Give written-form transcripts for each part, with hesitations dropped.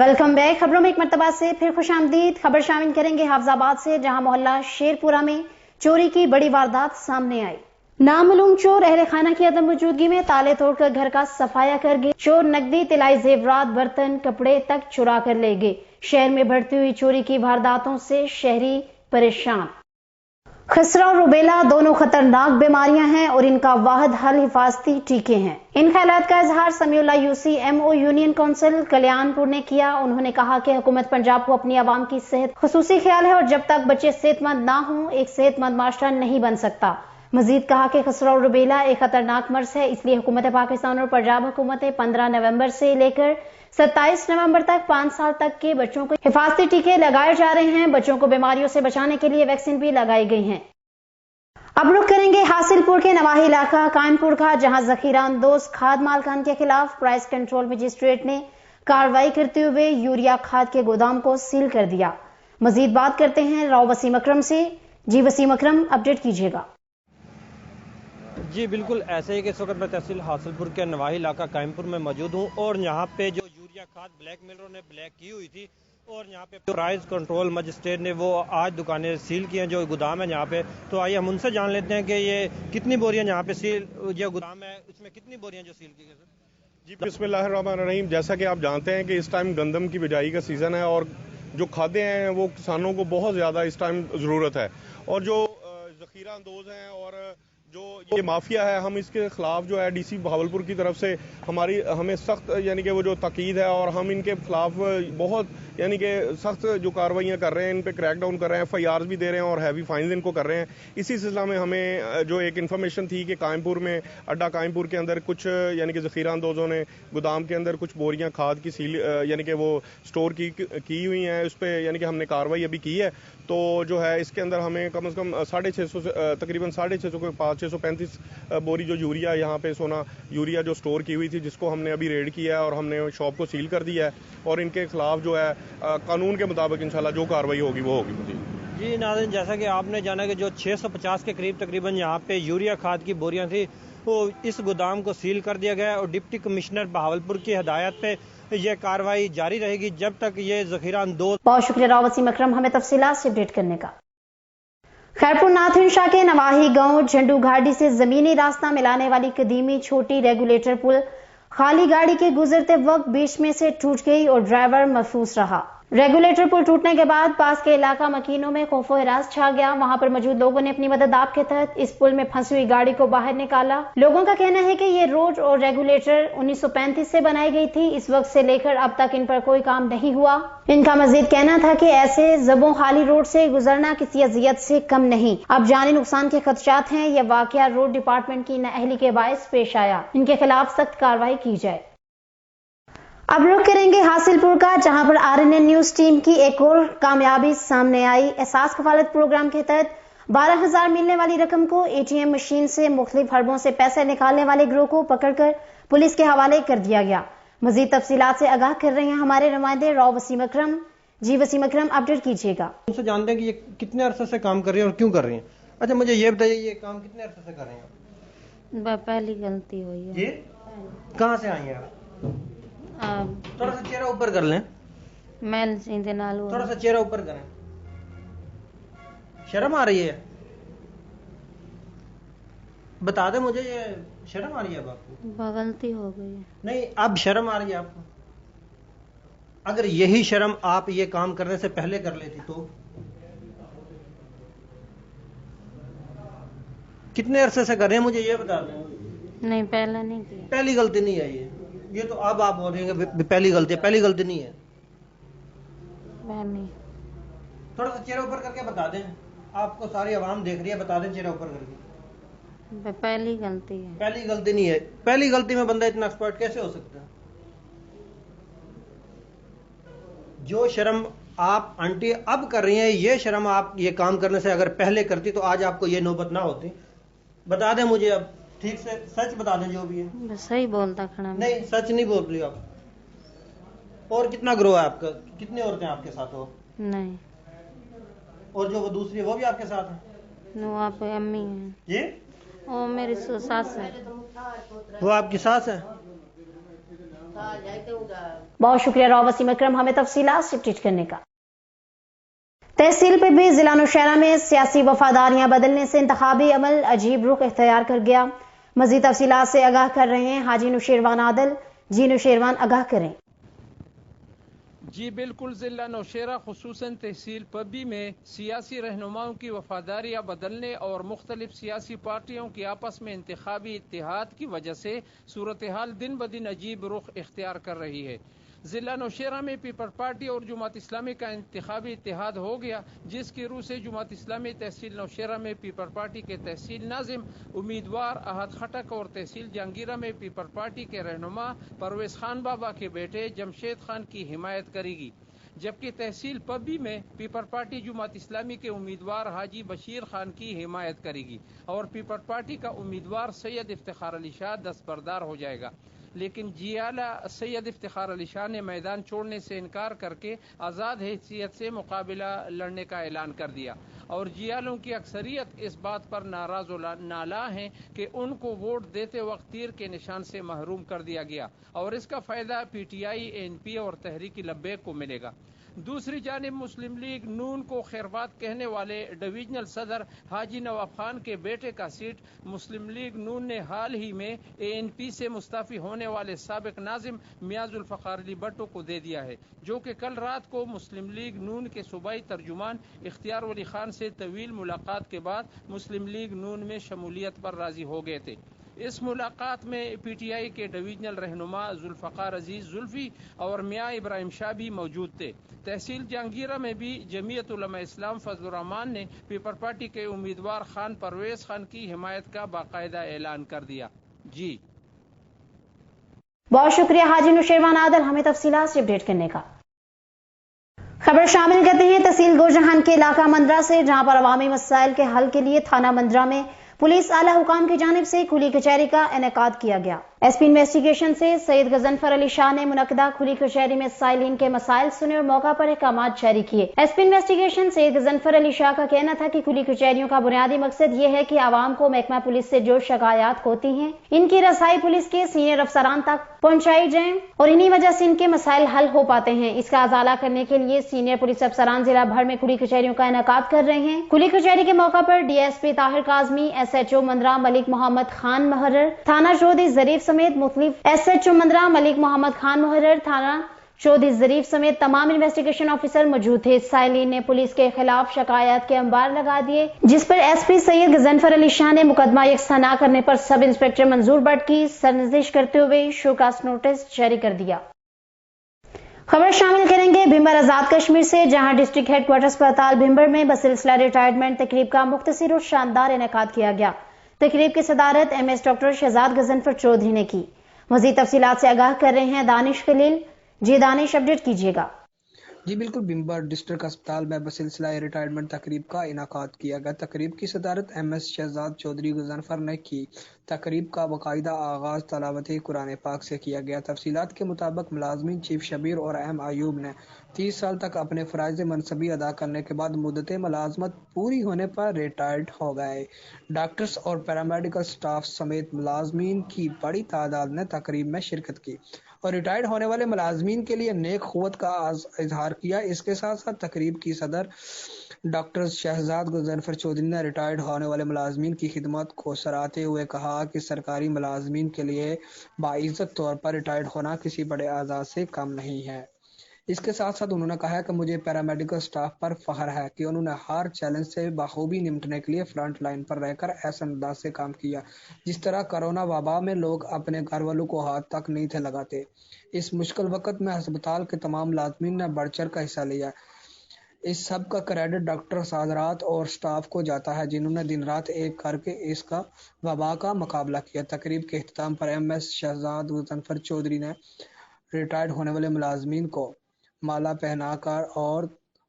Welcome back. खबरों में एक मर्तबा से फिर खुश आमदीद। खबर शामिल करेंगे हाफजाबाद से, जहां मोहल्ला शेरपुरा में चोरी की बड़ी वारदात सामने आई। नामालूम चोर अहले खाना की अदम मौजूदगी में ताले तोड़कर घर का सफाया कर गए। चोर नकदी, तिलाई जेवरात, बर्तन, कपड़े तक चुरा कर ले गए। शहर में बढ़ती हुई चोरी की वारदातों से शहरी परेशान। खसरा और रुबेला दोनों खतरनाक बीमारियां हैं और इनका वाहिद हल हिफाजती टीके हैं। इन ख्यालात का इजहार Samiullah UC MO union council Kalyanpur ने किया। उन्होंने कहा कि हुकूमत पंजाब को अपनी आवाम की सेहत खसूसी ख्याल है और जब तक बच्चे सेहतमंद ना हों, एक सेहतमंद माशरा नहीं बन सकता। मजीद कहा कि खसरा और रुबेला एक खतरनाक मर्ज है, इसलिए हुकूमत पाकिस्तान और पंजाब हुकूमतें 15 नवंबर से लेकर 27 नवंबर तक 5 साल तक के बच्चों को हिफाजती टीके लगाए जा रहे हैं। बच्चों को बीमारियों से बचाने के लिए वैक्सीन भी लगाई गई है। अब रुख करेंगे हासिलपुर के नवाही इलाका कायमपुर का, जहां जखीरा अंदोज खाद मालकान के खिलाफ प्राइस कंट्रोल मजिस्ट्रेट ने कार्रवाई करते हुए यूरिया खाद के गोदाम को सील कर दिया। मजीद बात करते हैं राव वसीम अकरम से। जी वसीम अकरम, अपडेट कीजिएगा। जी बिल्कुल ऐसे ही कि इस वक्त मैं तहसील हासिलपुर के नवाही इलाका कायमपुर में मौजूद हूँ और यहाँ पे जो यूरिया खाद ब्लैक मिलरों ने ब्लैक की हुई थी और यहाँ पे प्राइस कंट्रोल मजिस्ट्रेट ने वो आज दुकानें सील की हैं, जो गोदाम है यहाँ पे। तो आइए हम उनसे जान लेते हैं कि ये कितनी बोरियां यहाँ पे सील, जो गोदाम है उसमें कितनी बोरियां जो सील की गई सर। जी बिस्मिल्लाहिर्रहमानिर्रहीम। जैसा कि आप जानते हैं कि इस टाइम गंदम की बिजाई का सीज़न है और जो खादें हैं वो किसानों को बहुत ज़्यादा इस टाइम ज़रूरत है। और जो ज़खीरा अंदोज हैं और जो ये माफिया है, हम इसके खिलाफ जो है DC बहावलपुर की तरफ से हमें सख्त यानी कि वो जो ताकीद है और हम इनके खिलाफ बहुत यानी कि सख्त जो कार्रवाइयाँ कर रहे हैं, इन पे क्रैक डाउन कर रहे हैं, FIRs भी दे रहे हैं और हैवी फाइन्स इनको कर रहे हैं। इसी सिलसिला में हमें जो एक इन्फॉर्मेशन थी कि कायमपुर में अड्डा कायमपुर के अंदर कुछ यानी कि ज़खीरा अंदोजों ने गोदाम के अंदर कुछ बोरियां खाद की सील यानी कि वो स्टोर की हुई हैं। उस पर यानी कि हमने कार्रवाई अभी की है। तो जो है इसके अंदर हमें कम से कम 650 तकरीबन 650 के पास 635 बोरी जो यूरिया यहाँ पे सोना यूरिया जो स्टोर की हुई थी, जिसको हमने अभी रेड किया है और हमने शॉप को सील कर दिया है और इनके खिलाफ जो है कानून के मुताबिक इंशाल्लाह जो कार्रवाई होगी वो होगी। जी नाज़रीन, जैसा कि आपने जाना कि जो 650 के करीब तकरीबन यहाँ पे यूरिया खाद की बोरियां थी वो इस गोदाम को सील कर दिया गया और डिप्टी कमिश्नर बहावलपुर की हदायत पे ये कार्रवाई जारी रहेगी जब तक ये ज़खीरा अंदोज। बहुत शुक्रिया राव वसीम अकरम हमें तफसीलात से अपडेट करने का। खैरपुर नाथन शाह के नवाही गांव झंडू घाटी से जमीनी रास्ता मिलाने वाली कदीमी छोटी रेगुलेटर पुल खाली गाड़ी के गुजरते वक्त बीच में से टूट गई और ड्राइवर महफूज रहा। रेगुलेटर पुल टूटने के बाद पास के इलाका मकीनों में खौफो हिरास छा गया। वहां पर मौजूद लोगों ने अपनी मदद आप के तहत इस पुल में फंसी हुई गाड़ी को बाहर निकाला। लोगों का कहना है कि ये रोड और रेगुलेटर 1935 से बनाई गई थी। इस वक्त से लेकर अब तक इन पर कोई काम नहीं हुआ। इनका मजीद कहना था कि ऐसे जबों खाली रोड से गुजरना किसी अजियत से कम नहीं। अब जानी नुकसान के खदशात हैं। यह वाकया रोड डिपार्टमेंट की नाअहली के बायस पेश आया। इनके खिलाफ सख्त कार्रवाई की जाए। अब रुख करेंगे हासिलपुर का, जहां पर RNN न्यूज टीम की एक और कामयाबी सामने आई। एहसास कफालत प्रोग्राम के तहत 12,000 मिलने वाली रकम को ATM मशीन से मुख्तलिफ हरबों से पैसे निकालने वाले गिरोह को पकड़कर पुलिस के हवाले कर दिया गया। मजीद तफसीलात से आगाह कर रहे हैं हमारे नुमाइंदे राव वसीम अकरम। जी वसीम अकरम, अपडेट कीजिएगा। उनसे जानते हैं कि ये कितने अरसे से काम कर रही है और क्यों कर रही है। अच्छा मुझे ये बताइए, ये काम कितने अरसे से कर रहे हैं? पहली गलती हुई है। ये कहाँ से आई है आप? थोड़ा सा चेहरा ऊपर कर लें। मैल सीधे नालू थोड़ा सा चेहरा ऊपर करें। शर्म आ रही है? बता दे मुझे, ये शर्म आ रही है अब आपको? गलती हो गई है। नहीं, अब शर्म आ रही है आपको? अगर यही शर्म आप ये काम करने से पहले कर लेती तो? कितने अरसे से कर रहे हैं मुझे ये बता दें। नहीं, पहले नहीं किया। पहली गलती नहीं है ये तो अब आप बोल रहे हैं पहली गलती है। पहली गलती नहीं है। नहीं। थोड़ा सा चेहरा ऊपर करके बता दें, आपको सारी आवाम देख रही है, बता दें चेहरा ऊपर करके। पहली गलती है। पहली गलती नहीं है। पहली गलती में बंदा इतना एक्सपर्ट कैसे हो सकता है? जो शर्म आप आंटी अब कर रही हैं, ये शर्म आप ये काम करने से अगर पहले करती तो आज आपको ये नौबत ना होती। बता दें मुझे, अब ठीक से सच बता दें जो भी है। सही बोलता खड़ा। नहीं, सच नहीं बोल रही आप। और कितना ग्रोह है आपका? कितनी औरतें आपके साथ हो? नहीं। और जो वो दूसरी है वो भी आपके साथ है? वो आप अम्मी है। ये वो मेरी सास है। वो आपकी सास है? बहुत शुक्रिया राव वसीम अकरम हमें तफसीलात से अपडेट करने का। तहसील पे भी जिला नौशहरा में सियासी वफादारियां बदलने से इंतखाबी अमल अजीब रुख इख्तियार कर गया। मजीद तफसीलात से आगाह कर रहे हैं हाजी नुशेरवान आदल। जी नुशेरवान, आगाह करें। जी बिल्कुल, जिला नौशेरा खुसूसन तहसील पब्बी में सियासी रहनुमाओं की वफादारियां बदलने और मुख्तलिफ सियासी पार्टियों की आपस में इंतखाबी इत्तेहाद की वजह से सूरत हाल दिन ब दिन अजीब रुख इख्तियार कर रही है। जिला नौशेरा में पीपल पार्टी और जुमात इस्लामी का इंतखाबी इत्तेहाद हो गया, जिसकी रूह से जुमात इस्लामी तहसील नौशेरा में पीपल पार्टी के तहसील नाजिम उम्मीदवार अहद खटक और तहसील जहांगीरा में पीपल पार्टी के रहनुमा परवेज खान बाबा के बेटे जमशेद खान की हिमायत करेगी, जबकि तहसील पब्बी में पीपल पार्टी जुमात इस्लामी के उम्मीदवार हाजी बशीर खान की हिमायत करेगी और पीपल पार्टी का उम्मीदवार सैयद इफ्तिखार अली शाह दस्तबरदार हो जाएगा। लेकिन जियाला सैयद इफ्तिखार अली शाह ने मैदान छोड़ने से इनकार करके आज़ाद हैसियत से मुकाबला लड़ने का ऐलान कर दिया और जियालों की अक्सरियत इस बात पर नाराज नाला है कि उनको वोट देते वक्त तीर के निशान से महरूम कर दिया गया और इसका फायदा पीटीआई, एनपी और तहरीक लब्बैक को मिलेगा। दूसरी जानिब मुस्लिम लीग नून को खैरबात कहने वाले डिवीजनल सदर हाजी नवाब खान के बेटे का सीट मुस्लिम लीग नून ने हाल ही में एएनपी से मुस्तफी होने वाले साबिक नाजिम मियां जुल्फ़िकार अली भट्टो को दे दिया है, जो कि कल रात को मुस्लिम लीग नून के सूबाई तर्जुमान इख्तियार वली खान से तवील मुलाकात के बाद मुस्लिम लीग नून में शमूलियत पर राजी हो गए थे। इस मुलाकात में पीटीआई के डिवीजनल रहनुमा जुल्फ़िकार अजीज जुल्फी और मियां इब्राहिम शाह भी मौजूद थे। तहसील जहांगीरा में भी जमीयत उलमा इस्लाम फजलुर रहमान ने पीपल पार्टी के उम्मीदवार खान परवेज खान की हिमायत का बाकायदा ऐलान कर दिया। जी बहुत शुक्रिया हाजी नुशेरवान आदल हमें तफसीलात से अपडेट करने का। खबर शामिल करते हैं तहसील गोजहान के इलाका मंदरा से, जहां पर अवामी मसाइल के हल के लिए थाना मंदरा में पुलिस आला हुकाम की जानिब से खुली कचहरी का इनेकाद किया गया। एसपी इन्वेस्टिगेशन से सैयद गजनफर अली शाह ने मुनक्किदा खुली कचहरी में साइलिन के मसाइल सुने और मौका पर अहकामात जारी किए। एसपी इन्वेस्टिगेशन सैयद गजनफर अली शाह का कहना था कि खुली कचहरियों का बुनियादी मकसद ये है कि आवाम को महकमा पुलिस से जो शिकायत होती हैं इनकी रसाई पुलिस के सीनियर अफसरान तक पहुंचाई जाए और इन्हीं वजह से इनके मसाइल हल हो पाते हैं। इसका अजाला करने के लिए सीनियर पुलिस अफसरान जिला भर में खुली कचहरियों का इनेकाद कर रहे हैं। खुली कचहरी के मौका पर डीएसपी ताहिर काजमी, एसएचओ मंदरा मलिक मोहम्मद खान मुहर्रर, थाना चौधरी जरीफ समेत मुख्तलिफ एसएचओ मंदरा मलिक मोहम्मद खान मुहर्रर, थाना चौधरी जरीफ समेत तमाम इन्वेस्टिगेशन ऑफिसर मौजूद थे। साइलिन ने पुलिस के खिलाफ शिकायत के अंबार लगा दिए, जिस पर एसपी सैयद गजनफर अली शाह ने मुकदमा यकसा न करने पर सब इंस्पेक्टर मंजूर भट्ट की सरनजिश करते हुए शोकास नोटिस जारी कर दिया। खबर शामिल करेंगे भिंबर आजाद कश्मीर से, जहां डिस्ट्रिक्ट हेडक्वार्टर अस्पताल भिंबर में बसिलसिला रिटायरमेंट तकरीब का मुख्तसर और शानदार इनेकाद किया गया। तकरीब की सदारत एमएस डॉक्टर शहजाद गजनफर चौधरी ने की। मजीद तफसीलात से आगाह कर रहे हैं दानिश खलील। जी दानिश, अपडेट कीजिएगा। जी बिल्कुल, भिंबर डिस्ट्रिक्ट अस्पताल में बसिलसिला रिटायरमेंट तकरीब का इनाकाद किया गया। तकरीब की सदारत एमएस शहजाद चौधरी गजनफर ने की। तकरीब का बाकायदा आगाज तलावत कुरान पाक से किया गया। तफसीलात के मुताबिक मुलाजमीन चीफ शबीर और एम आयूब ने 30 साल तक अपने फ़राइज़ मनसबी अदा करने के बाद मुद्दत मुलाजमत पूरी होने पर रिटायर्ड हो गए। डॉक्टर्स और पैरामेडिकल स्टाफ समेत मुलाजमीन की बड़ी तादाद ने तकरीब में शिरकत की और रिटायर्ड होने वाले मुलाजमीन के लिए नेक ख़ुव्वत का इजहार किया। इसके साथ साथ तकरीब की सदर डॉक्टर शहजाद गजनफर चौधरी ने रिटायर्ड होने वाले मुलाजमीन की खिदमत को सराहते हुए कहा कि सरकारी मुलाजमीन के लिए बाइज्जत तौर पर रिटायर्ड होना किसी बड़े आज़ाद से कम नहीं है। इसके साथ साथ उन्होंने कहा कि मुझे पैरामेडिकल स्टाफ पर फख्र है कि उन्होंने हर चैलेंज से बखूबी निपटने के लिए फ्रंट लाइन पर रहकर ऐसे अंदाज से काम किया जिस तरह कोरोना वबा में लोग अपने घर वालों को हाथ तक नहीं थे लगाते। इस मुश्किल वक्त में अस्पताल के तमाम मुलाजमीन ने बढ़ चढ़ का हिस्सा लिया। इस सब का क्रेडिट डॉक्टर हज़रात और स्टाफ को जाता है जिन्होंने दिन रात एक करके इसका वबा का मुकाबला किया। तकरीब के अख्ताम पर एमएस शहजाद गजनफर चौधरी ने रिटायर्ड होने वाले मुलाजमीन को माला पहनाकर और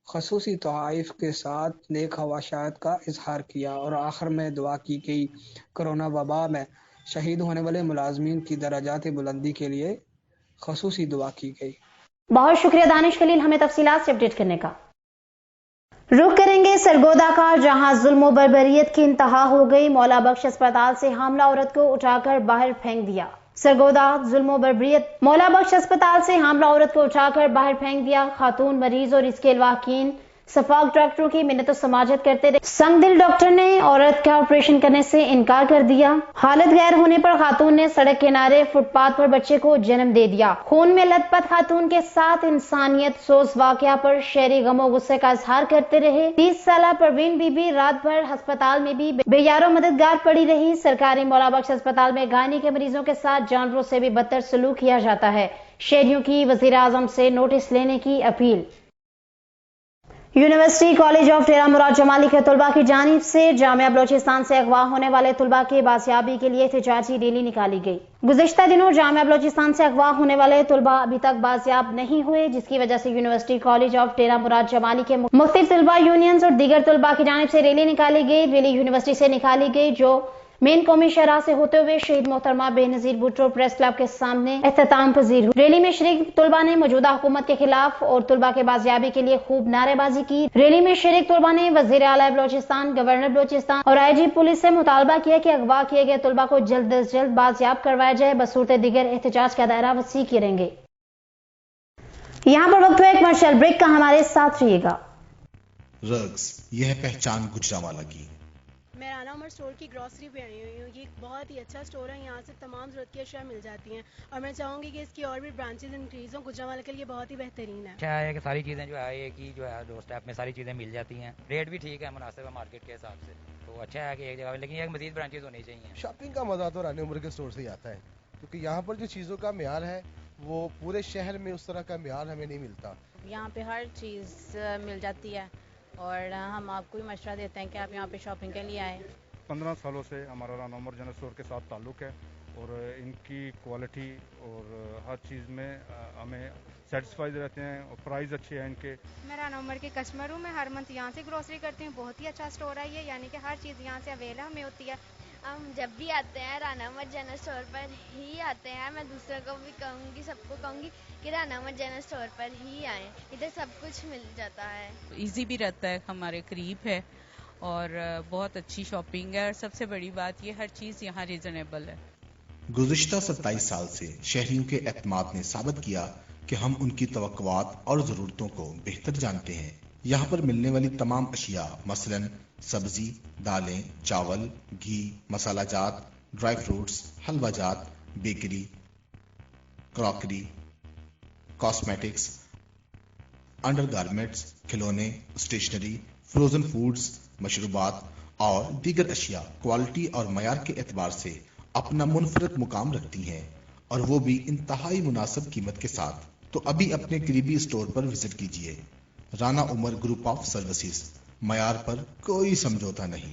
खसूसी तोहाइफ के साथ नेक हवाशात का इजहार किया और आखिर में दुआ की गई। कोरोना वबा में शहीद होने वाले मुलाजमीन की दराजात बुलंदी के लिए खसूसी दुआ की गई। बहुत शुक्रिया दानिश खलील हमें तफसीलात से अपडेट करने का। रुख करेंगे सरगोदा का, जहां जुल्म व बर्बरियत की इंतहा हो गई। मौला बख्श अस्पताल से हामला औरत को उठाकर बाहर फेंक दिया। सरगोदा जुल्म बर्बरियत। मौला बख्श अस्पताल से हामला औरत को उठाकर बाहर फेंक दिया। खातून मरीज और इसके वाकिन सफाक डॉक्टरों की मिन्नत समाजत करते रहे। संगदिल डॉक्टर ने औरत का ऑपरेशन करने से इनकार कर दिया। हालत गैर होने पर खातून ने सड़क किनारे फुटपाथ पर बच्चे को जन्म दे दिया। खून में लथपथ खातून के साथ इंसानियत सोज वाकया पर शहरी गमो गुस्से का इजहार करते रहे। 30 साल परवीन बीबी रात भर अस्पताल में भी बेयारो मददगार पड़ी रही। सरकारी मौला बख्श अस्पताल में गायनी के मरीजों के साथ जानवरों से भी बदतर सलूक किया जाता है। शहरियों की वजीर आजम से नोटिस लेने की अपील। यूनिवर्सिटी कॉलेज ऑफ टेरा मुराद जमाली के तलबा की जानिब से जामिया बलोचिस्तान से अगवा होने वाले तलबा की बाजियाबी के लिए एहतजाजी रैली निकाली गई। गुज़िश्ता दिनों जामिया बलोचिस्तान से अगवा होने वाले तलबा अभी तक बाजियाब नहीं हुए, जिसकी वजह से यूनिवर्सिटी कॉलेज ऑफ टेरा मुराद जमाली के मुख्तलिफ तलबा यूनियंस और दीगर तलबा की जानिब से रैली निकाली गई। रैली यूनिवर्सिटी से निकाली गई जो मेन कौमी शहरा से होते हुए शहीद मोहतरमा बेनजीर भुट्टो प्रेस क्लब के सामने एख्तिताम पजीर हुई। रैली में शरीक तलबा ने मौजूदा हुकूमत के खिलाफ और तलबा के बाजियाबी के लिए खूब नारेबाजी की। रैली में शरीक तलबा ने वजीर आला बलोचिस्तान, गवर्नर बलोचिस्तान और IG पुलिस से मुतालबा किया कि अगवा किए गए तलबा को जल्द अज जल्द बाजियाब करवाया जाए। बसूरत दीगर एहतजाज का दायरा वसी करेंगे। यहाँ पर वक्त हुआ एक कमर्शियल ब्रेक का, हमारे साथ रहिएगा। रग्स, यह है पहचान गुजरांवाला की। मैं राना उमर स्टोर की ग्रॉसरी पे आई हुई हूँ। ये एक बहुत ही अच्छा स्टोर है, यहाँ से तमाम ज़रूरत की अशिया मिल जाती हैं और मैं चाहूँगी कि इसकी और भी ब्रांचेज इंक्रीज हों। गुजरांवाला के लिए बहुत ही बेहतरीन है। अच्छा है कि सारी चीज़ें जो है एक ही जो है डोर स्टेप में सारी चीज़ें मिल जाती हैं। रेट भी ठीक है, मुनासिब है मार्केट के हिसाब से, तो अच्छा है कि एक जगह, लेकिन एक मज़ीद ब्रांचेज होनी चाहिए। शॉपिंग का मज़ा तो राना उमर के स्टोर से ही आता है, क्योंकि यहाँ पर जो चीज़ों का म्यार है वो पूरे शहर में उस तरह का म्यार हमें नहीं मिलता। यहाँ पे हर चीज़ मिल जाती है और हम आपको भी मशवरा देते हैं कि आप यहाँ पे शॉपिंग के लिए आए। 15 सालों से हमारा राना उमर जनरल स्टोर के साथ ताल्लुक़ है और इनकी क्वालिटी और हर चीज़ में हमें सेटिस्फाइड रहते हैं और प्राइस अच्छे हैं इनके। मैं राना उमर के कस्टमर हूँ, मैं हर मंथ यहाँ से ग्रोसरी करती हूँ। बहुत ही अच्छा स्टोर है ये, यानी कि हर चीज़ यहाँ से अवेलेबल हमें होती है। हम जब भी आते हैं राना उमर जनरल स्टोर पर ही आते हैं। मैं दूसरों को भी कहूँगी, सबको कहूँगी कि राना उमर जनरल स्टोर पर ही आएँ, इधर सब कुछ मिल जाता है। इजी भी रहता है, हमारे करीब है और बहुत अच्छी शॉपिंग है और सबसे बड़ी बात ये हर चीज़ यहाँ रीजनेबल है। गुज़िश्ता 27 साल से शहरियों के एतमाद ने साबित किया कि हम उनकी तवक्कुआत और ज़रूरतों को बेहतर जानते हैं। यहाँ पर मिलने वाली तमाम अशिया मसलन सब्जी, दालें, चावल, घी, मसाला जात, ड्राई फ्रूट्स, हलवा जात, बेकरी, क्रॉकरी, कॉस्मेटिक्स, अंडरगारमेंट्स, खिलौने, स्टेशनरी, फ्रोजन फूड्स, मशरूबात और दीगर अशिया क्वालिटी और मयार के एतबार से अपना मुनफरद मुकाम रखती हैं और वो भी इंतहाई मुनासिब कीमत के साथ। तो अभी अपने करीबी स्टोर पर विजिट कीजिए। Rana Umar group of services, मयार पर कोई समझौता नहीं।